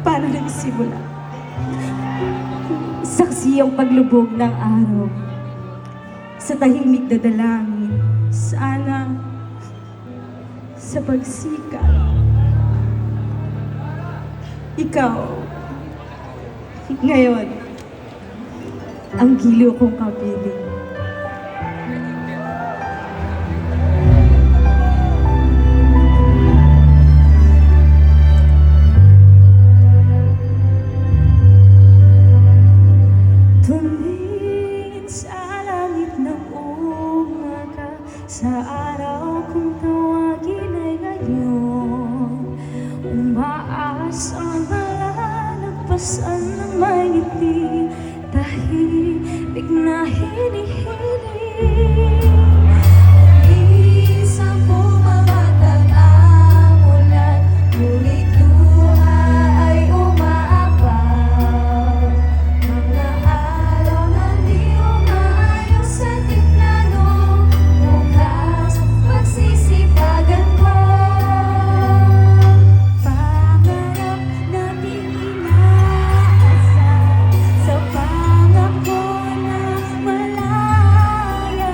paano nagsimula. Saksi ang paglubog ng araw sa tahimik na dalangin. Sana sa pagsikat, ikaw ngayon ang giliw kong kapiling. Tumingin sa langit ng umaga, sa araw kung tawagin ay ngayon. Umaasang malalagpasan ng may ngiti, tahimik na hinihiling. Minsan bumabatag ang ulan, ngunit luha ay umaapaw. Mga araw na di umaayos sa tiplano, bukas pagsisipagan ko. Pangarap nating inaasal, sa pangako na malaya,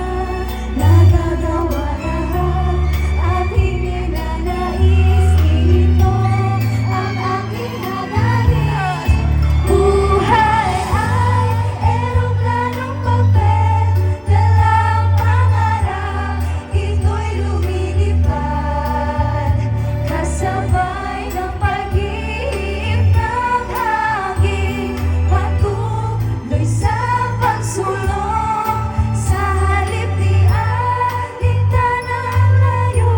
nagagawa lahat at hindi na nais. Ito ang aking hananin. Buhay ay eroplanong papel, dalang pangarap, ito'y lumilipad, kasabay ng pag-iip ng hangin, patuloy sa pagsulong. Sa halip di alintana ang layo,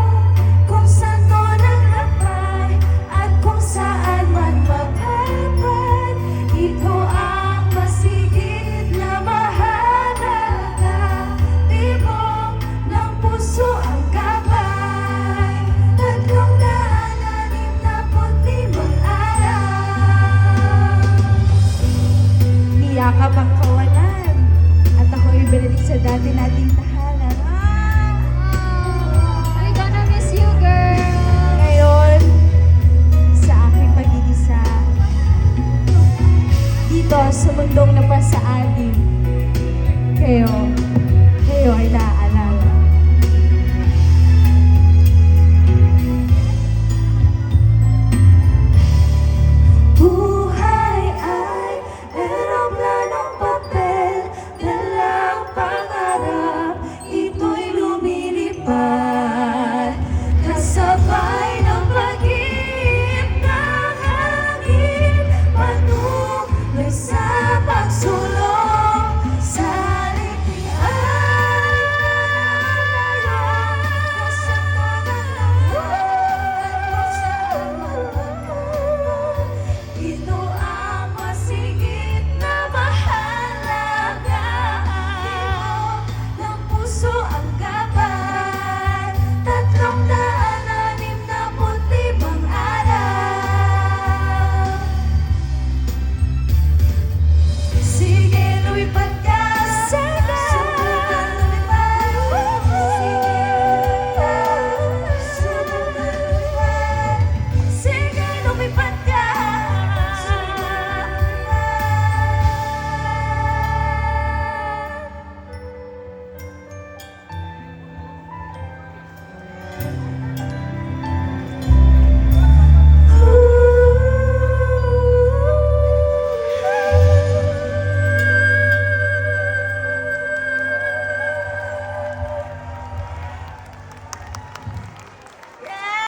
kung saan to naglakbay at kung saan man mapapad, ito ang masigit na mahalaga. Tibok ng puso ang gabay, 365 araw. Niyakap ang kawalan, at ako'y binalik sa dati nating tahanan. We're gonna miss you, girl. Ngayon, sa aking pag-iisa, dito sa mundong napasaalim, kayo